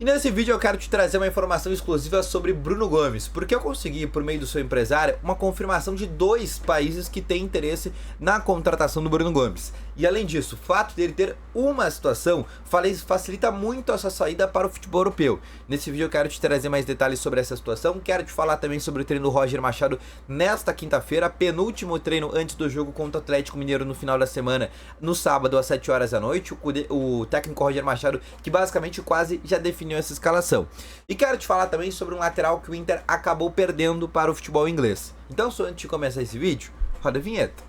E nesse vídeo eu quero te trazer uma informação exclusiva sobre Bruno Gomes, porque eu consegui, por meio do seu empresário, uma confirmação de 2 países que têm interesse na contratação do Bruno Gomes. E além disso, o fato dele ter uma situação facilita muito a sua saída para o futebol europeu. Nesse vídeo eu quero te trazer mais detalhes sobre essa situação, quero te falar também sobre o treino do Roger Machado nesta quinta-feira, penúltimo treino antes do jogo contra o Atlético Mineiro no final da semana, no sábado às 7 horas da noite. O técnico Roger Machado, que basicamente quase já definiu essa escalação. E quero te falar também sobre um lateral que o Inter acabou perdendo para o futebol inglês. Então, só antes de começar esse vídeo, roda a vinheta.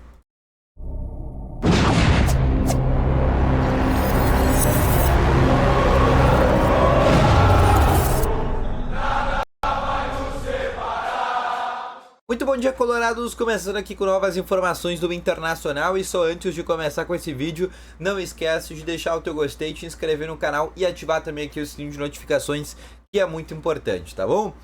Muito bom dia, colorados, começando aqui com novas informações do Internacional. E só antes de começar com esse vídeo, não esquece de deixar o teu gostei, te inscrever no canal e ativar também aqui o sininho de notificações, que é muito importante, tá bom?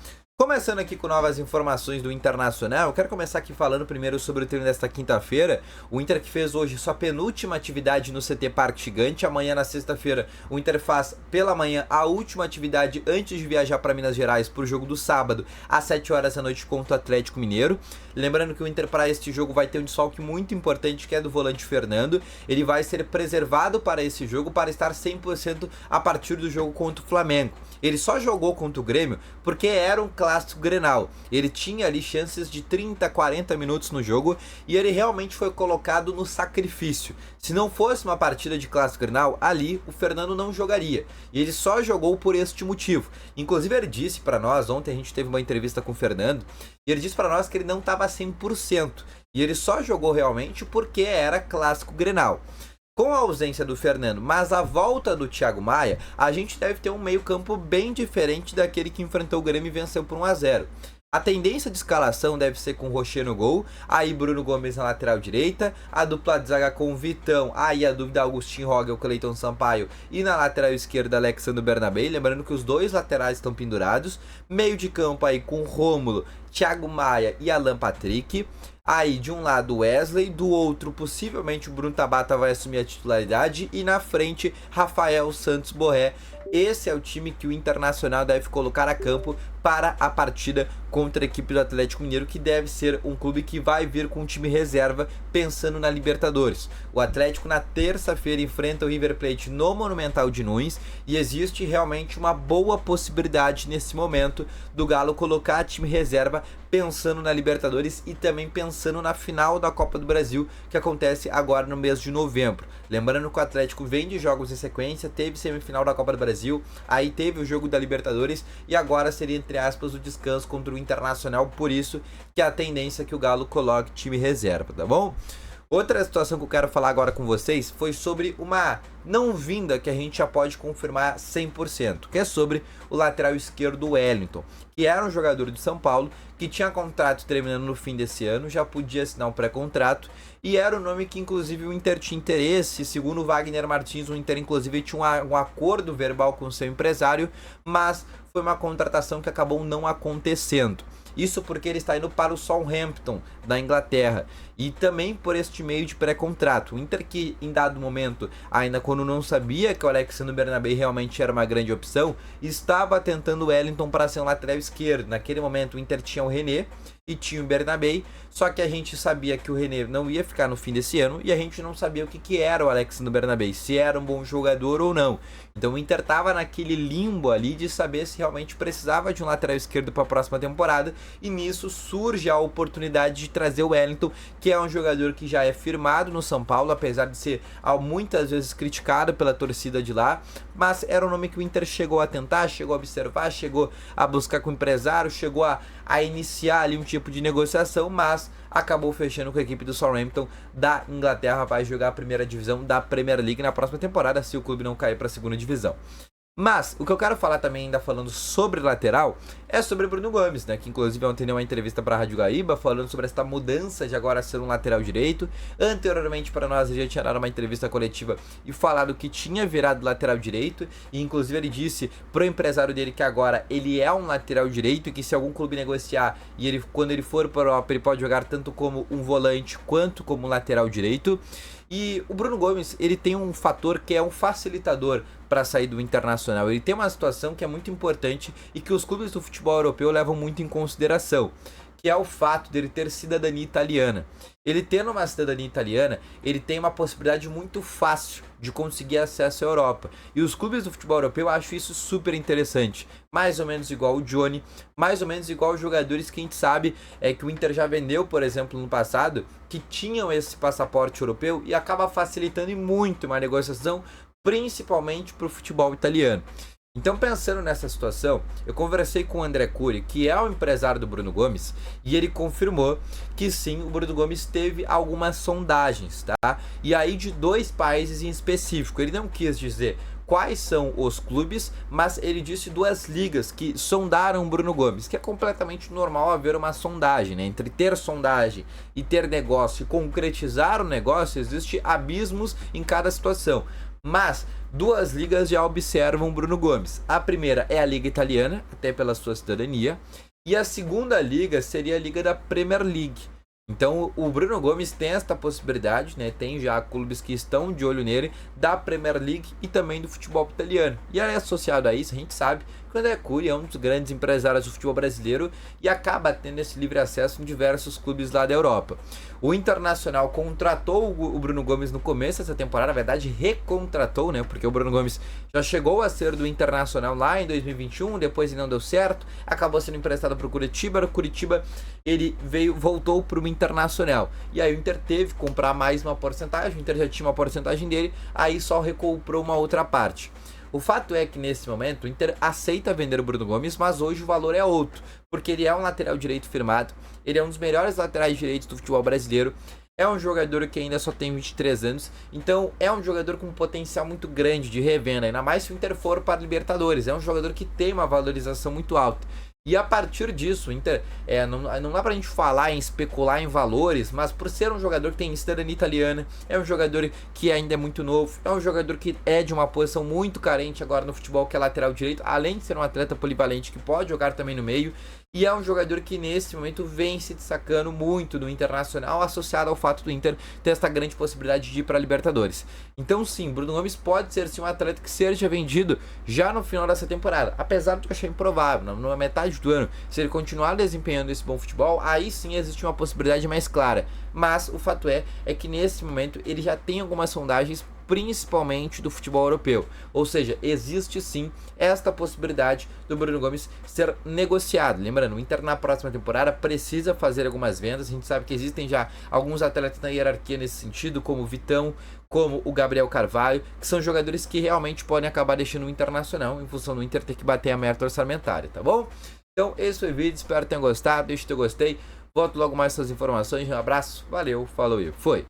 Começando aqui com novas informações do Internacional, eu quero começar aqui falando primeiro sobre o treino desta quinta-feira. O Inter que fez hoje sua penúltima atividade no CT Parque Gigante. Amanhã, na sexta-feira, o Inter faz pela manhã a última atividade antes de viajar para Minas Gerais para o jogo do sábado, às 7 horas da noite contra o Atlético Mineiro. Lembrando que o Inter para este jogo vai ter um desfalque muito importante, que é do volante Fernando. Ele vai ser preservado para esse jogo para estar 100% a partir do jogo contra o Flamengo. Ele só jogou contra o Grêmio porque era um clássico Grenal. Ele tinha ali chances de 30, 40 minutos no jogo e ele realmente foi colocado no sacrifício. Se não fosse uma partida de clássico Grenal, ali o Fernando não jogaria. E ele só jogou por este motivo. Inclusive ele disse para nós, ontem a gente teve uma entrevista com o Fernando, e ele disse para nós que ele não estava 100%. E ele só jogou realmente porque era clássico Grenal. Com a ausência do Fernando, mas a volta do Thiago Maia, a gente deve ter um meio-campo bem diferente daquele que enfrentou o Grêmio e venceu por 1-0. A tendência de escalação deve ser com o Rocher no gol, aí Bruno Gomes na lateral direita, a dupla de zaga com o Vitão, aí a dúvida Augustin Rogel, Cleiton Sampaio, e na lateral esquerda Alexandre Bernabei, lembrando que os dois laterais estão pendurados, meio de campo aí com Rômulo, Thiago Maia e Alan Patrick. Aí de um lado Wesley, do outro possivelmente o Bruno Tabata vai assumir a titularidade e na frente Rafael Santos Borré. Esse é o time que o Internacional deve colocar a campo para a partida contra a equipe do Atlético Mineiro, que deve ser um clube que vai vir com um time reserva pensando na Libertadores. O Atlético na terça-feira enfrenta o River Plate no Monumental de Nunes e existe realmente uma boa possibilidade nesse momento do Galo colocar time reserva pensando na Libertadores e também pensando na final da Copa do Brasil, que acontece agora no mês de novembro. Lembrando que o Atlético vem de jogos em sequência, teve semifinal da Copa do Brasil, aí teve o jogo da Libertadores e agora seria, entre aspas, o descanso contra o Internacional, por isso que a tendência é que o Galo coloque time reserva, tá bom? Outra situação que eu quero falar agora com vocês foi sobre uma não vinda que a gente já pode confirmar 100%, que é sobre o lateral esquerdo Wellington, que era um jogador de São Paulo, que tinha contrato terminando no fim desse ano, já podia assinar um pré-contrato, e era o nome que inclusive o Inter tinha interesse. Segundo o Wagner Martins, o Inter inclusive tinha um acordo verbal com o seu empresário, mas foi uma contratação que acabou não acontecendo. Isso porque ele está indo para o Southampton, da Inglaterra, e também por este meio de pré-contrato. O Inter que, em dado momento, ainda quando não sabia que o Alexandre Bernabei realmente era uma grande opção, estava tentando o Wellington para ser um lateral esquerdo. Naquele momento o Inter tinha o René e tinha o Bernabei, só que a gente sabia que o René não ia ficar no fim desse ano e a gente não sabia o que era o Alexandre Bernabei, se era um bom jogador ou não. Então o Inter estava naquele limbo ali de saber se realmente precisava de um lateral esquerdo para a próxima temporada, e nisso surge a oportunidade de trazer o Wellington, que é um jogador que já é firmado no São Paulo, apesar de ser muitas vezes criticado pela torcida de lá, mas era um nome que o Inter chegou a tentar, chegou a observar, chegou a buscar com o empresário, chegou a iniciar ali um tipo de negociação, mas acabou fechando com a equipe do Southampton da Inglaterra. Vai jogar a primeira divisão da Premier League na próxima temporada, se o clube não cair para a segunda divisão. Mas o que eu quero falar também, ainda falando sobre lateral, é sobre Bruno Gomes, né? Que inclusive ontem deu uma entrevista para a Rádio Guaíba falando sobre essa mudança de agora ser um lateral direito. Anteriormente para nós ele já tinha dado uma entrevista coletiva e falado que tinha virado lateral direito, e inclusive ele disse pro empresário dele que agora ele é um lateral direito e que se algum clube negociar e ele, quando ele for para a Europa, ele pode jogar tanto como um volante quanto como um lateral direito. E o Bruno Gomes, ele tem um fator que é um facilitador para sair do Internacional. Ele tem uma situação que é muito importante e que os clubes do futebol europeu levam muito em consideração, que é o fato dele ter cidadania italiana. Ele tendo uma cidadania italiana, ele tem uma possibilidade muito fácil de conseguir acesso à Europa. E os clubes do futebol europeu acham isso super interessante. Mais ou menos igual o Johnny, mais ou menos igual os jogadores que a gente sabe que o Inter já vendeu, por exemplo, no passado, que tinham esse passaporte europeu e acaba facilitando muito uma negociação, principalmente para o futebol italiano. Então, pensando nessa situação, eu conversei com o André Cury, que é o empresário do Bruno Gomes, e ele confirmou que sim, o Bruno Gomes teve algumas sondagens, tá? E aí de 2 países em específico. Ele não quis dizer quais são os clubes, mas ele disse 2 ligas que sondaram o Bruno Gomes, que é completamente normal haver uma sondagem, né? Entre ter sondagem e ter negócio e concretizar o negócio, existe abismos em cada situação. Mas 2 ligas já observam Bruno Gomes. A primeira é a Liga Italiana, até pela sua cidadania, e a segunda liga seria a Liga da Premier League. Então o Bruno Gomes tem esta possibilidade, né? Tem já clubes que estão de olho nele, da Premier League e também do futebol italiano. E aí, associado a isso, a gente sabe que o André Cury é um dos grandes empresários do futebol brasileiro e acaba tendo esse livre acesso em diversos clubes lá da Europa. O Internacional contratou o Bruno Gomes no começo dessa temporada, na verdade recontratou, né? Porque o Bruno Gomes já chegou a ser do Internacional lá em 2021, depois ele não deu certo, acabou sendo emprestado para o Curitiba. No Curitiba ele voltou para o Internacional. E aí o Inter teve que comprar mais uma porcentagem, o Inter já tinha uma porcentagem dele, aí só recomprou uma outra parte. O fato é que nesse momento o Inter aceita vender o Bruno Gomes, mas hoje o valor é outro, porque ele é um lateral direito firmado, ele é um dos melhores laterais direitos do futebol brasileiro, é um jogador que ainda só tem 23 anos, então é um jogador com um potencial muito grande de revenda, ainda mais se o Inter for para a Libertadores, é um jogador que tem uma valorização muito alta. E a partir disso, o Inter, não dá pra gente falar em especular em valores, mas por ser um jogador que tem cidadania italiana, é um jogador que ainda é muito novo, é um jogador que é de uma posição muito carente agora no futebol, que é lateral direito, além de ser um atleta polivalente que pode jogar também no meio, e é um jogador que nesse momento vem se destacando muito no Internacional, associado ao fato do Inter ter essa grande possibilidade de ir para a Libertadores. Então sim, Bruno Gomes pode ser sim um atleta que seja vendido já no final dessa temporada, apesar de eu achar improvável, na metade do ano, se ele continuar desempenhando esse bom futebol, aí sim existe uma possibilidade mais clara. Mas o fato é que nesse momento ele já tem algumas sondagens, principalmente do futebol europeu. Ou seja, existe sim esta possibilidade do Bruno Gomes ser negociado. Lembrando, o Inter na próxima temporada precisa fazer algumas vendas. A gente sabe que existem já alguns atletas na hierarquia nesse sentido, como o Vitão, como o Gabriel Carvalho, que são jogadores que realmente podem acabar deixando o Internacional em função do Inter ter que bater a meta orçamentária, tá bom? Então esse foi o vídeo, espero que tenham gostado, deixa o teu gostei. Volto logo mais essas informações, um abraço, valeu, falou e foi!